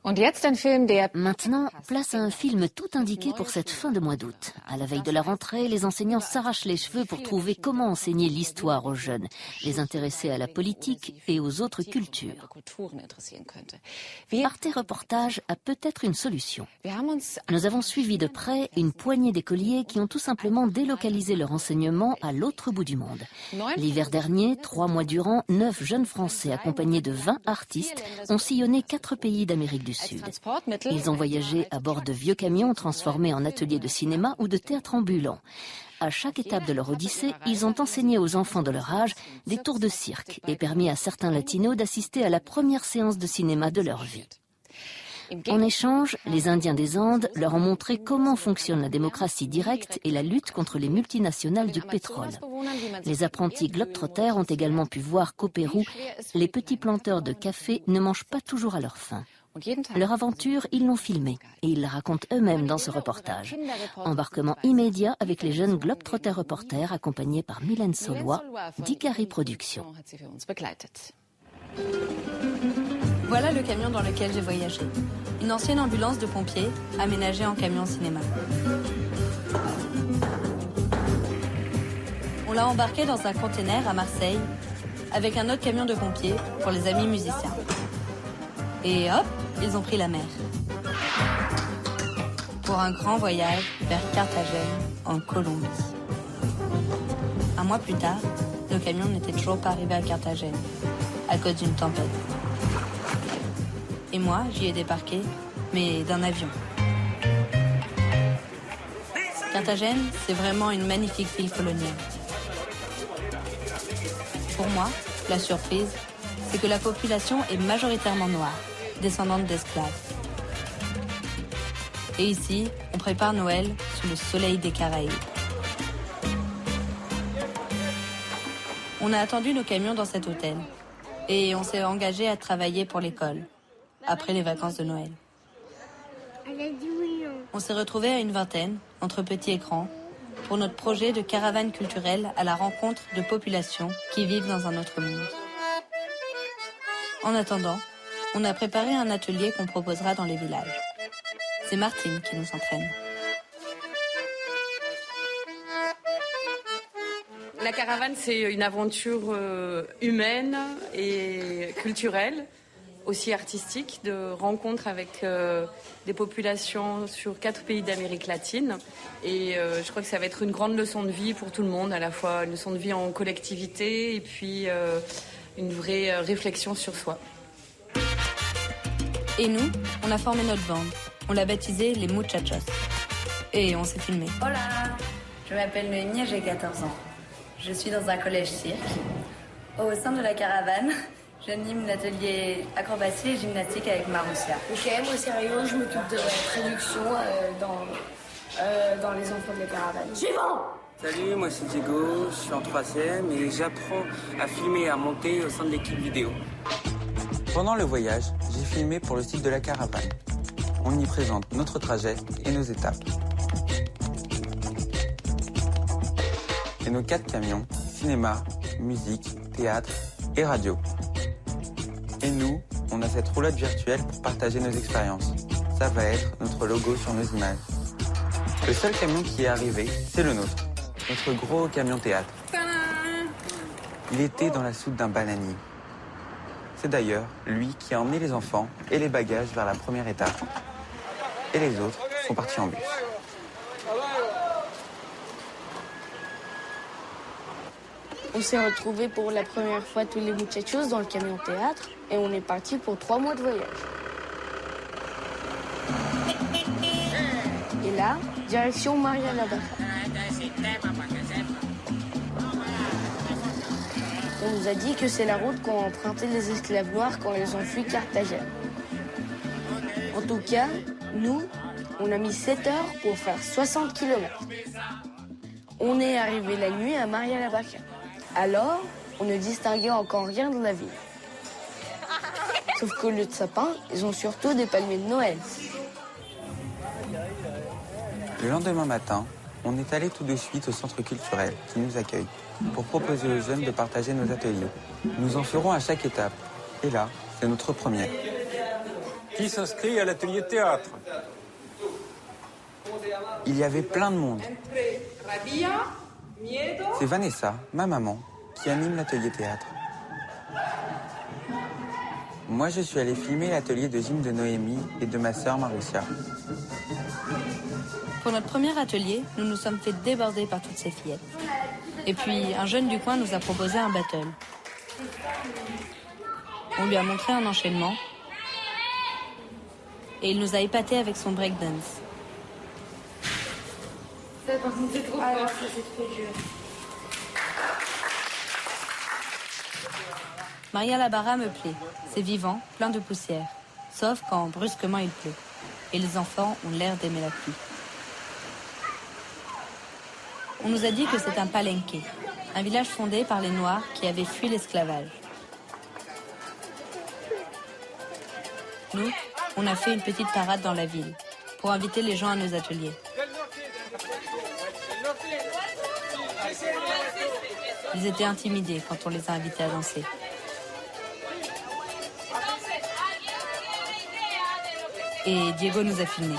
Maintenant, place à un film tout indiqué pour cette fin de mois d'août. À la veille de la rentrée, les enseignants s'arrachent les cheveux pour trouver comment enseigner l'histoire aux jeunes, les intéresser à la politique et aux autres cultures. Arte Reportage a peut-être une solution. Nous avons suivi de près une poignée d'écoliers qui ont tout simplement délocalisé leur enseignement à l'autre bout du monde. L'hiver dernier, 3 mois durant, 9 jeunes Français accompagnés de 20 artistes ont sillonné 4 pays d'Amérique du Sud. Ils ont voyagé à bord de vieux camions transformés en ateliers de cinéma ou de théâtre ambulant. À chaque étape de leur odyssée, ils ont enseigné aux enfants de leur âge des tours de cirque et permis à certains latinos d'assister à la première séance de cinéma de leur vie. En échange, les Indiens des Andes leur ont montré comment fonctionne la démocratie directe et la lutte contre les multinationales du pétrole. Les apprentis globetrotters ont également pu voir qu'au Pérou, les petits planteurs de café ne mangent pas toujours à leur faim. Leur aventure, ils l'ont filmée et ils la racontent eux-mêmes dans ce reportage. Embarquement immédiat avec les jeunes globetrotters reporters accompagnés par Mylène Saulois d'Icari Productions. Voilà le camion dans lequel j'ai voyagé. Une ancienne ambulance de pompiers aménagée en camion cinéma. On l'a embarqué dans un container à Marseille avec un autre camion de pompiers pour les amis musiciens. Et hop, ils ont pris la mer. Pour un grand voyage vers Carthagène, en Colombie. Un mois plus tard, le camion n'était toujours pas arrivé à Carthagène, à cause d'une tempête. Et moi, j'y ai débarqué, mais d'un avion. Carthagène, c'est vraiment une magnifique ville coloniale. Pour moi, la surprise, c'est que la population est majoritairement noire, descendante d'esclaves. Et ici, on prépare Noël sous le soleil des Caraïbes. On a attendu nos camions dans cet hôtel et on s'est engagé à travailler pour l'école, après les vacances de Noël. On s'est retrouvés à une vingtaine, entre petits écrans, pour notre projet de caravane culturelle à la rencontre de populations qui vivent dans un autre monde. En attendant, on a préparé un atelier qu'on proposera dans les villages. C'est Martine qui nous entraîne. La caravane, c'est une aventure humaine et culturelle, aussi artistique, de rencontre avec des populations sur 4 pays d'Amérique latine. Et je crois que ça va être une grande leçon de vie pour tout le monde, à la fois une leçon de vie en collectivité et puis une vraie réflexion sur soi. Et nous, on a formé notre bande. On l'a baptisée les Muchachos. Et on s'est filmé. Hola, je m'appelle Noémie et j'ai 14 ans. Je suis dans un collège cirque. Au sein de la caravane, j'anime l'atelier acrobatie et gymnastique avec Marussia. Ok, moi c'est Rayo, je m'occupe de la traduction dans les enfants de la caravane. Suivant! Salut, moi c'est Diego, je suis en 3e et j'apprends à filmer et à monter au sein de l'équipe vidéo. Pendant le voyage, j'ai filmé pour le site de la caravane. On y présente notre trajet et nos étapes. Et nos 4 camions, cinéma, musique, théâtre et radio. Et nous, on a cette roulade virtuelle pour partager nos expériences. Ça va être notre logo sur nos images. Le seul camion qui est arrivé, c'est le nôtre. Notre gros camion théâtre. Il était dans la soute d'un bananier. C'est d'ailleurs lui qui a emmené les enfants et les bagages vers la première étape. Et les autres sont partis en bus. On s'est retrouvés pour la première fois tous les muchachos dans le camion théâtre et on est parti pour 3 mois de voyage. Et là, direction Maria la Baja. On nous a dit que c'est la route qu'ont emprunté les esclaves noirs quand ils ont fui Carthagène. En tout cas, nous, on a mis 7 heures pour faire 60 km. On est arrivé la nuit à Maria la Baja. Alors, on ne distinguait encore rien de la ville. Sauf qu'au lieu de sapins, ils ont surtout des palmiers de Noël. Le lendemain matin, on est allé tout de suite au centre culturel qui nous accueille pour proposer aux jeunes de partager nos ateliers. Nous en ferons à chaque étape. Et là, c'est notre première. Qui s'inscrit à l'atelier de théâtre? Il y avait plein de monde. C'est Vanessa, ma maman, qui anime l'atelier théâtre. Moi, je suis allée filmer l'atelier de gym de Noémie et de ma sœur Maroussia. Pour notre premier atelier, nous nous sommes fait déborder par toutes ces fillettes. Et puis, un jeune du coin nous a proposé un battle. On lui a montré un enchaînement et il nous a épatés avec son breakdance. Ça, par contre, c'est trop fort. Alors, ça, c'est trop dur. Maria Labarra me plaît. C'est vivant, plein de poussière. Sauf quand brusquement il pleut. Et les enfants ont l'air d'aimer la pluie. On nous a dit que c'est un palenque, un village fondé par les Noirs qui avaient fui l'esclavage. Nous, on a fait une petite parade dans la ville pour inviter les gens à nos ateliers. Ils étaient intimidés quand on les a invités à danser. Et Diego nous a filmés.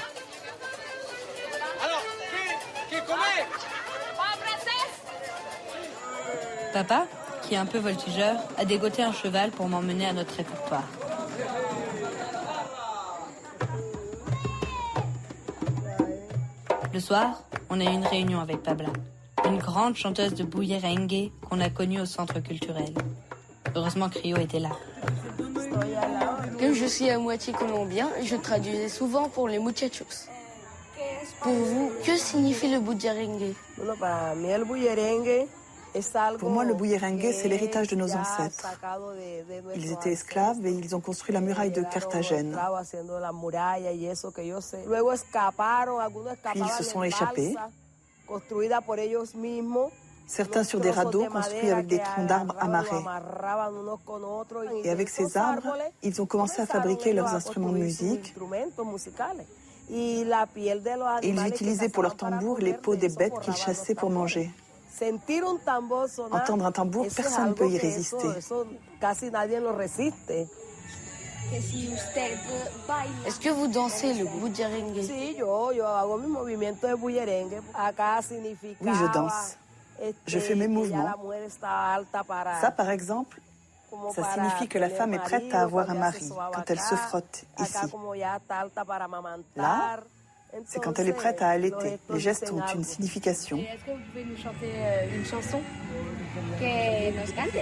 Papa, qui est un peu voltigeur, a dégoté un cheval pour m'emmener à notre répertoire. Le soir, on a eu une réunion avec Pabla, une grande chanteuse de bullerengue qu'on a connue au centre culturel. Heureusement que Rio était là. Comme je suis à moitié colombien, je traduisais souvent pour les muchachos. Pour vous, que signifie le bullerengue? Pour moi, le bullerengue, c'est l'héritage de nos ancêtres. Ils étaient esclaves et ils ont construit la muraille de Carthagène. Puis ils se sont échappés. Certains sur des radeaux construits avec des troncs d'arbres amarrés. Et avec ces arbres, ils ont commencé à fabriquer leurs instruments de musique. Et ils utilisaient pour leurs tambours les peaux des bêtes qu'ils chassaient pour manger. Entendre un tambour, personne ne peut y résister. Est-ce que vous dansez le bullerengue? Oui, je danse. Je fais mes mouvements. Ça, par exemple, ça signifie que la femme est prête à avoir un mari quand elle se frotte ici. Là, c'est quand elle est prête à allaiter. Les gestes ont une signification. Est-ce que vous pouvez nous chanter une chanson? Que nos cante.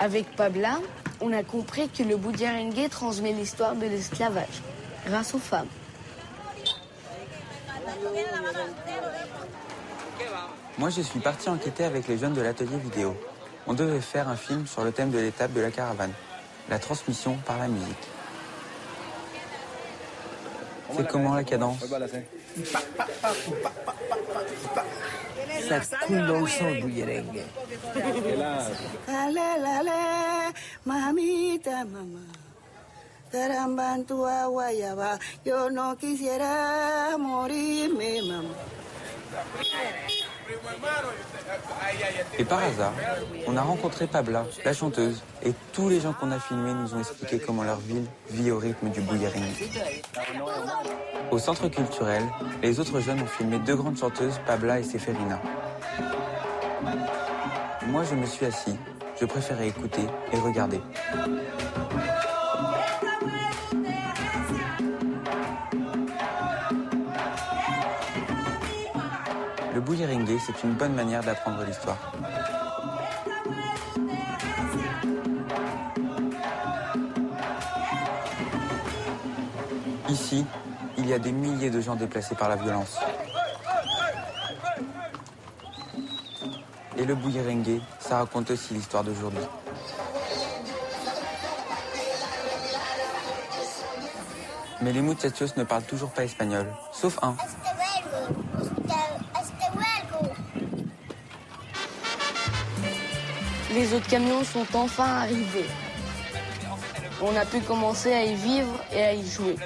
Avec Pabla, on a compris que le bullerengue transmet l'histoire de l'esclavage grâce aux femmes. Moi, je suis parti enquêter avec les jeunes de l'atelier vidéo. On devait faire un film sur le thème de l'étape de la caravane, la transmission par la musique. C'est comment la cadence? Ça coule dans le sang, le bullerengue. Mamita, mama. Tarambantua guayaba. Yo no quisiera morirme, mama. Et par hasard, on a rencontré Pabla, la chanteuse, et tous les gens qu'on a filmés nous ont expliqué comment leur ville vit au rythme du bullerengue. Au centre culturel, les autres jeunes ont filmé deux grandes chanteuses, Pabla et Seferina. Moi, je me suis assis, je préférais écouter et regarder. Le bullerengue, c'est une bonne manière d'apprendre l'histoire. Ici, il y a des milliers de gens déplacés par la violence. Et le bullerengue, ça raconte aussi l'histoire d'aujourd'hui. Mais les muchachos ne parlent toujours pas espagnol, sauf un. les autres camions sont enfin arrivés. On a pu commencer à y vivre et à y jouer.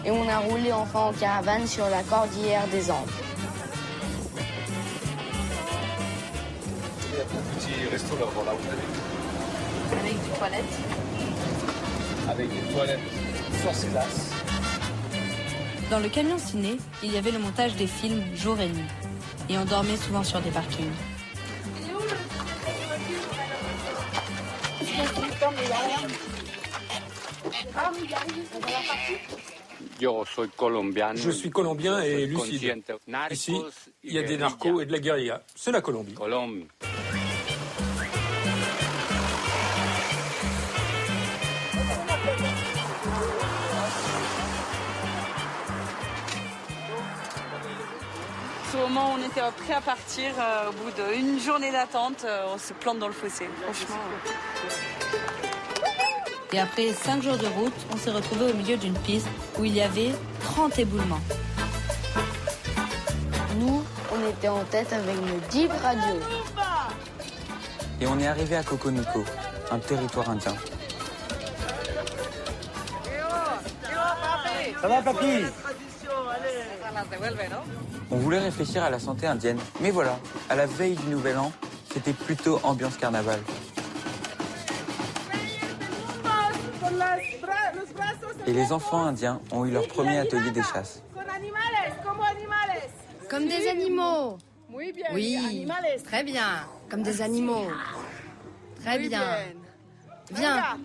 Et on a roulé enfin en caravane sur la cordillère des Andes. Il y a un petit resto là, voilà, vous avez. Avec des toilettes. Avec des toilettes first class. Dans le camion ciné, il y avait le montage des films jour et nuit. Et on dormait souvent sur des parkings. Je suis colombien et lucide. Ici, il y a des narcos et de la guérilla. C'est la Colombie. Ce moment, on était prêts à partir. Au bout d'une journée d'attente, on se plante dans le fossé. Franchement. Et après 5 jours de route, on s'est retrouvés au milieu d'une piste où il y avait 30 éboulements. Nous, on était en tête avec nos 10 radios. Et on est arrivé à Coconuco, un territoire indien. Ça va, papy? On voulait réfléchir à la santé indienne, mais voilà, à la veille du Nouvel An, c'était plutôt ambiance carnaval. Et les enfants indiens ont eu leur premier atelier des chasses. Comme des animaux. Oui, très bien. Comme des animaux. Très bien. Viens.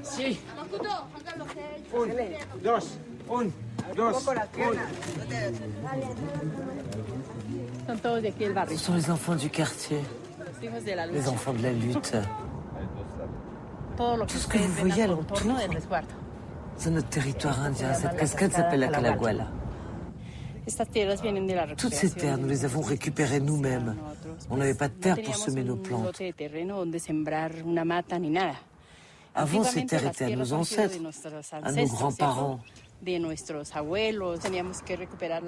Si. Ce sont les enfants du quartier, les enfants de la lutte. Tout ce que vous voyez alentour, c'est notre territoire indien. Cette cascade s'appelle la Calaguala. Toutes ces terres, nous les avons récupérées nous-mêmes. On n'avait pas de terre pour semer nos plantes. Avant, ces terres étaient à nos ancêtres, à nos grands-parents.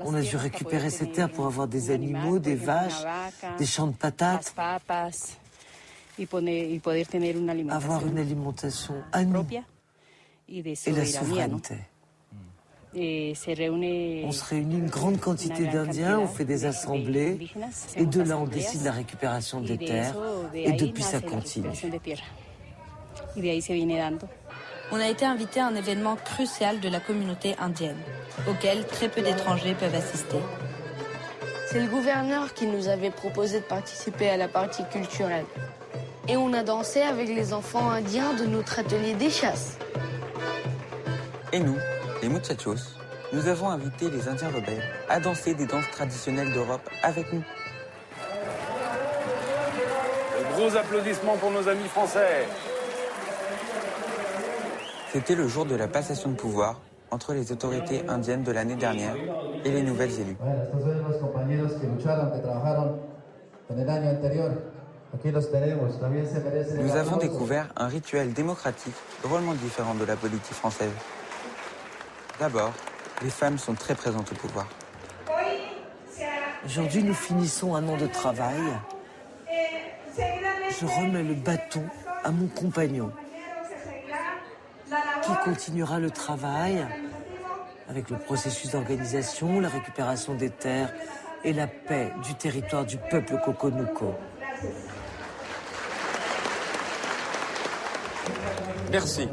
On a dû récupérer ces terres pour avoir des animaux, des vaches, des champs de patates. Avoir une alimentation à nous et la souveraineté. On se réunit une grande quantité d'Indiens, on fait des assemblées et de là on décide la récupération des terres et depuis ça continue. On a été invité à un événement crucial de la communauté indienne, auquel très peu d'étrangers peuvent assister. C'est le gouverneur qui nous avait proposé de participer à la partie culturelle. Et on a dansé avec les enfants indiens de notre atelier des chasses. Et nous, les muchachos, nous avons invité les Indiens rebelles à danser des danses traditionnelles d'Europe avec nous. De gros applaudissements pour nos amis français. C'était le jour de la passation de pouvoir entre les autorités indiennes de l'année dernière et les nouvelles élues. Nous avons découvert un rituel démocratique drôlement différent de la politique française. D'abord, les femmes sont très présentes au pouvoir. Aujourd'hui, nous finissons un an de travail. Je remets le bâton à mon compagnon, qui continuera le travail avec le processus d'organisation, la récupération des terres et la paix du territoire du peuple Coconuco. Merci.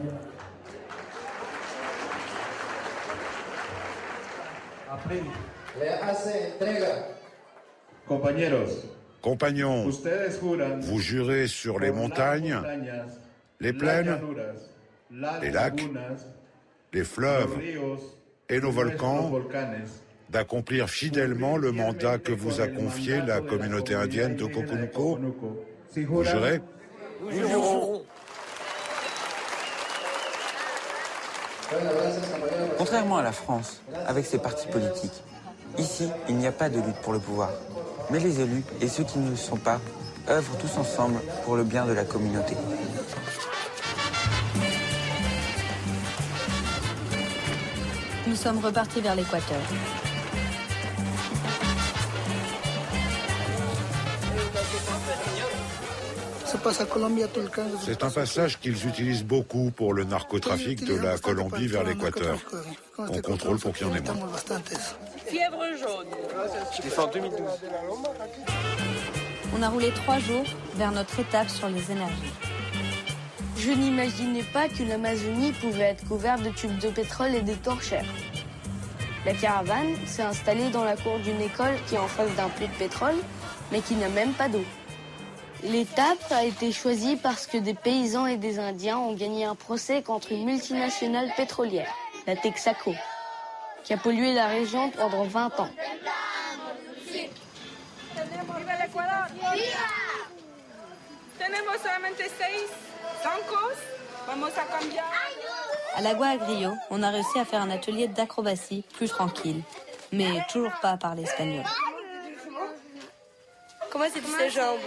Compagnons, vous jurez sur les montagnes, les plaines, les lacs, les fleuves et nos volcans d'accomplir fidèlement le mandat que vous a confié la communauté indienne de Coconuco. Vous jurez? Nous jurons. Contrairement à la France, avec ses partis politiques, ici, il n'y a pas de lutte pour le pouvoir. Mais les élus et ceux qui ne le sont pas œuvrent tous ensemble pour le bien de la communauté. Nous sommes repartis vers l'équateur. C'est un passage qu'ils utilisent beaucoup pour le narcotrafic de la Colombie vers l'Équateur. On contrôle pour qu'il y en ait moins. Fièvre jaune. Je l'ai fait en 2012. On a roulé 3 jours vers notre étape sur les énergies. Je n'imaginais pas que l'Amazonie pouvait être couverte de tubes de pétrole et de torchères. La caravane s'est installée dans la cour d'une école qui est en face d'un puits de pétrole, mais qui n'a même pas d'eau. L'étape a été choisie parce que des paysans et des Indiens ont gagné un procès contre une multinationale pétrolière, la Texaco, qui a pollué la région pendant 20 ans. À Lago Agrio, on a réussi à faire un atelier d'acrobatie plus tranquille, mais toujours pas à parler espagnol. Comment c'est ces jambes?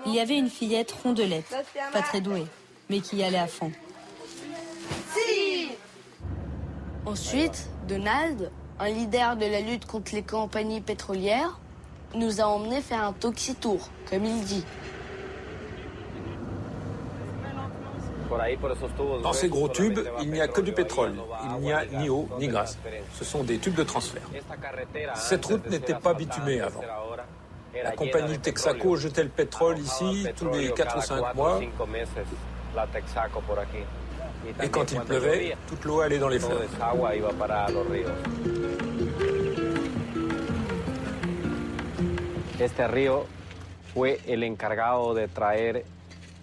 Il y avait une fillette rondelette, pas très douée, mais qui y allait à fond. Ensuite, Donald, un leader de la lutte contre les compagnies pétrolières, nous a emmenés faire un toxi-tour, comme il dit. Dans ces gros tubes, il n'y a que du pétrole. Il n'y a ni eau ni gaz. Ce sont des tubes de transfert. Cette route n'était pas bitumée avant. La compagnie Texaco jetait le pétrole ici tous les 4 ou 5 mois. Et quand il pleuvait, toute l'eau allait dans les fleuves.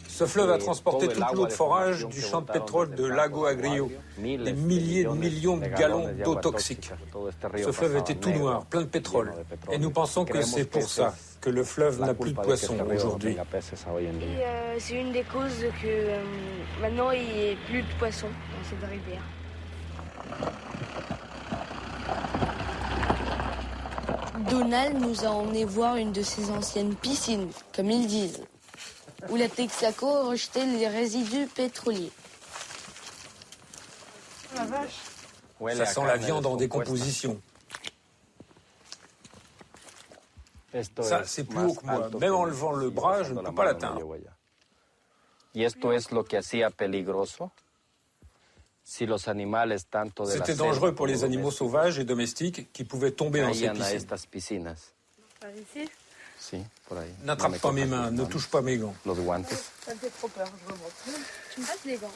Ce fleuve a transporté toute l'eau de forage du champ de pétrole de Lago Agrio, des milliers de millions de gallons d'eau toxique. Ce fleuve était tout noir, plein de pétrole. Et nous pensons que c'est pour ça que le fleuve n'a plus de poissons aujourd'hui. Et c'est une des causes que maintenant il n'y ait plus de poissons dans cette rivière. Donald nous a emmenés voir une de ces anciennes piscines, comme ils disent, où la Texaco rejetait les résidus pétroliers. Ça sent la viande en décomposition. Ça, c'est plus haut que moi. Même en levant le bras, je ne peux pas l'atteindre. C'était dangereux pour les animaux sauvages et domestiques qui pouvaient tomber dans ces piscines. N'attrape pas mes mains, ne touche pas mes gants. Ça me fait trop peur, je remonte. Tu me passes les gants.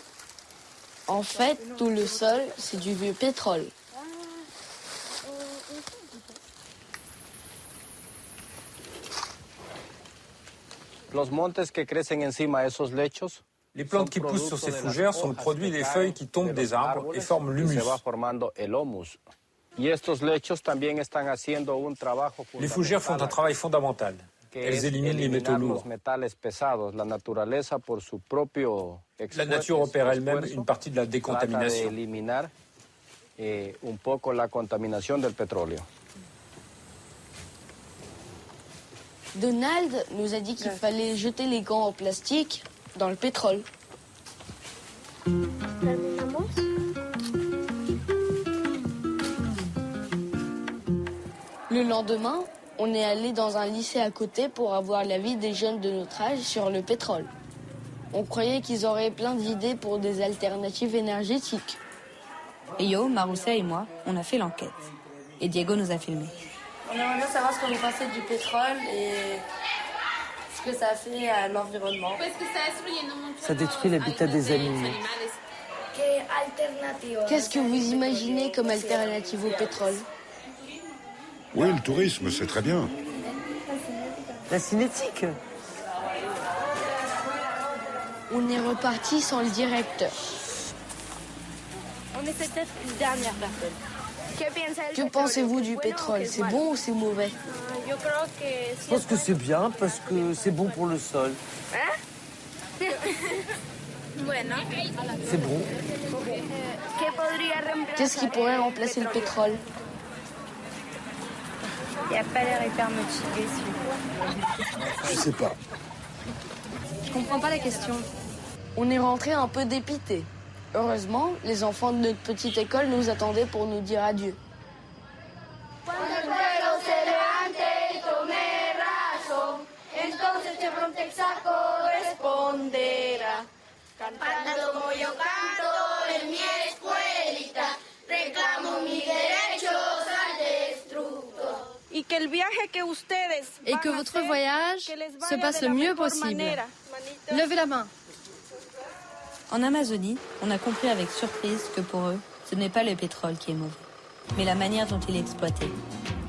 En fait, tout le sol, c'est du vieux pétrole. Les plantes qui poussent sur ces fougères sont le produit des feuilles qui tombent des arbres et forment l'humus. Les fougères font un travail fondamental. Elles éliminent les métaux lourds. La nature opère elle-même une partie de la décontamination. Donald nous a dit qu'il fallait jeter les gants en plastique dans le pétrole. Le lendemain, on est allé dans un lycée à côté pour avoir l'avis des jeunes de notre âge sur le pétrole. On croyait qu'ils auraient plein d'idées pour des alternatives énergétiques. Et Yo, Maroussa et moi, on a fait l'enquête. Et Diego nous a filmés. On aimerait bien savoir ce que vous pensez du pétrole et ce que ça fait à l'environnement. Ça détruit l'habitat des animaux. Qu'est-ce que vous imaginez comme alternative au pétrole? Oui, le tourisme, c'est très bien. La cinétique. On est reparti sans le directeur. On est peut-être une dernière personne. Que pensez-vous du pétrole? C'est bon ou c'est mauvais? Je pense que c'est bien parce que c'est bon pour le sol. C'est bon. Qu'est-ce qui pourrait remplacer le pétrole? Il n'a pas l'air hyper motivé, celui-là. Je sais pas. Je comprends pas la question. On est rentré un peu dépité. Heureusement, les enfants de notre petite école nous attendaient pour nous dire adieu. bandera. Cantando como yo canto en mi escuelita, reclamo mis derechos al destructor. Et que votre voyage se passe le mieux possible. Levez la main. En Amazonie, on a compris avec surprise que pour eux, ce n'est pas le pétrole qui est mauvais, mais la manière dont il est exploité.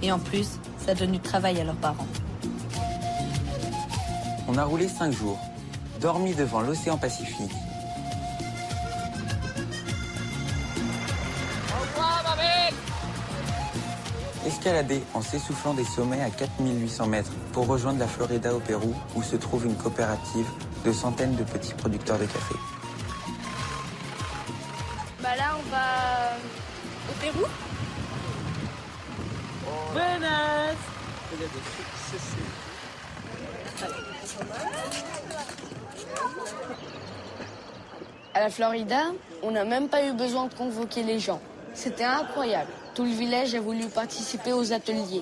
Et en plus, ça donne du travail à leurs parents. On a roulé 5 jours, dormi devant l'océan Pacifique. Escaladé en s'essoufflant des sommets à 4800 mètres pour rejoindre la Florida au Pérou, où se trouve une coopérative de centaines de petits producteurs de café. Bah là, on va au Pérou. Buenas. À la Florida, on n'a même pas eu besoin de convoquer les gens. C'était incroyable. Tout le village a voulu participer aux ateliers.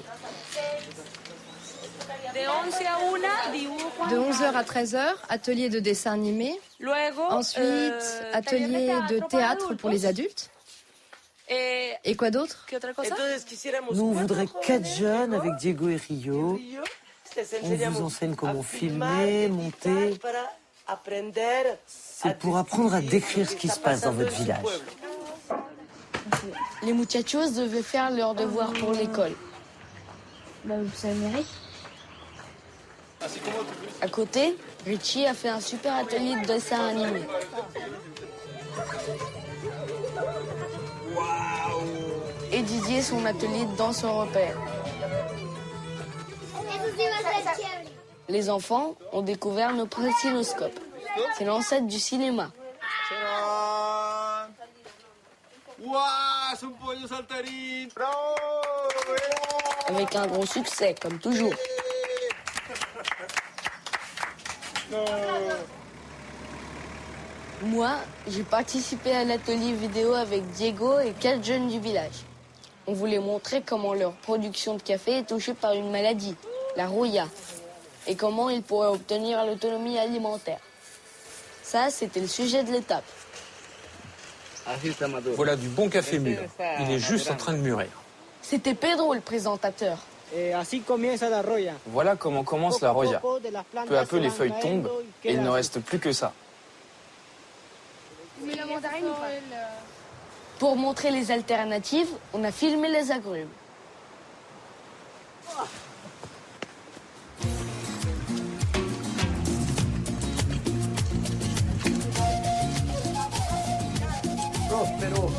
De 11h à 13h, atelier de dessin animé. Ensuite, atelier de théâtre pour les adultes. Et quoi d'autre? Nous, on voudrait 4 jeunes avec Diego et Rio. On vous enseigne comment filmer, monter. C'est pour apprendre à décrire ce qui se passe dans votre village. Les muchachos devaient faire leurs devoirs pour l'école. Ça mérite. À côté, Richie a fait un super atelier de dessin animé. Et Didier son atelier de danse européenne. Les enfants ont découvert nos pratinoscopes. C'est l'ancêtre du cinéma. Avec un gros succès, comme toujours. Moi, j'ai participé à l'atelier vidéo avec Diego et 4 jeunes du village. On voulait montrer comment leur production de café est touchée par une maladie, la rouilla, et comment ils pourraient obtenir l'autonomie alimentaire. Ça, c'était le sujet de l'étape. Voilà du bon café mûr. Il est juste en train de mûrir. C'était Pedro, le présentateur. Voilà comment commence la roya. Peu à peu, les feuilles tombent et il ne reste plus que ça. Pour montrer les alternatives, on a filmé les agrumes. Próspero.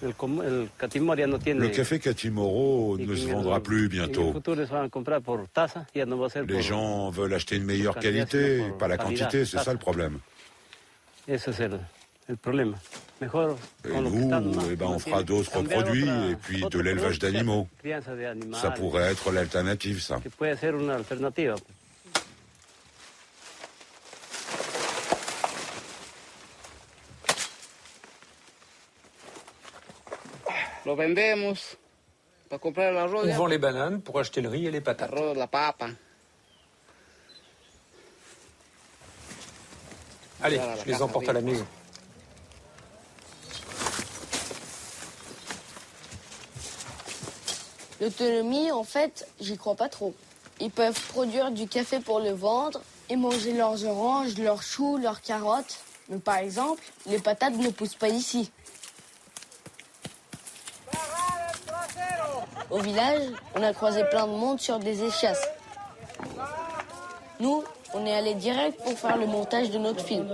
Le café Catimoro ne se vendra plus bientôt. Les gens veulent acheter une meilleure qualité, pas la quantité, c'est ça le problème. Et nous, on fera d'autres produits et puis de l'élevage d'animaux. Ça pourrait être l'alternative, ça. On vend les bananes pour acheter le riz et les patates. Allez, je les emporte à la maison. L'autonomie, en fait, j'y crois pas trop. Ils peuvent produire du café pour le vendre et manger leurs oranges, leurs choux, leurs carottes. Mais par exemple, les patates ne poussent pas ici. Au village, on a croisé plein de monde sur des échasses. Nous, on est allé direct pour faire le montage de notre film.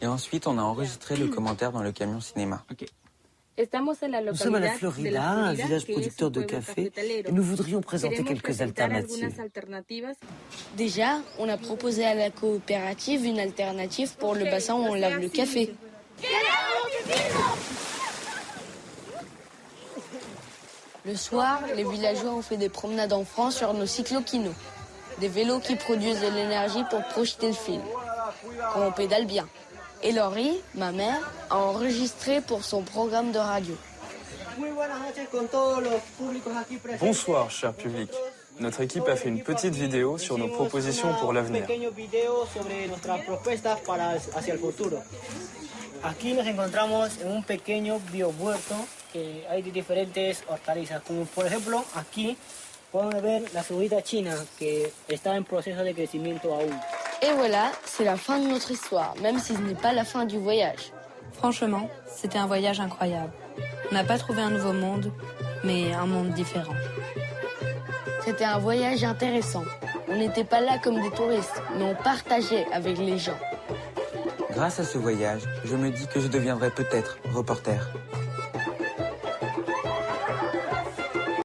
Et ensuite, on a enregistré le commentaire dans le camion cinéma. Nous sommes à la Florida, un village producteur de café, et nous voudrions présenter quelques alternatives. Déjà, on a proposé à la coopérative une alternative pour le bassin où on lave le café. Le soir, les villageois ont fait des promenades en France sur nos cyclokinos, des vélos qui produisent de l'énergie pour projeter le film. quand on pédale bien. Et Laurie, ma mère, a enregistré pour son programme de radio. Bonsoir, cher public. Notre équipe a fait une petite vidéo sur nos propositions pour l'avenir. Aquí nos encontramos en un pequeño biohuerto que hay de diferentes hortalizas, como por ejemplo aquí podemos ver la cebollita china que está en proceso de crecimiento aún. Et voilà, c'est la fin de notre histoire, même si ce n'est pas la fin du voyage. Franchement, c'était un voyage incroyable. On n'a pas trouvé un nouveau monde, mais un monde différent. C'était un voyage intéressant. On n'était pas là comme des touristes, mais on partageait avec les gens. Grâce à ce voyage, je me dis que je deviendrai peut-être reporter.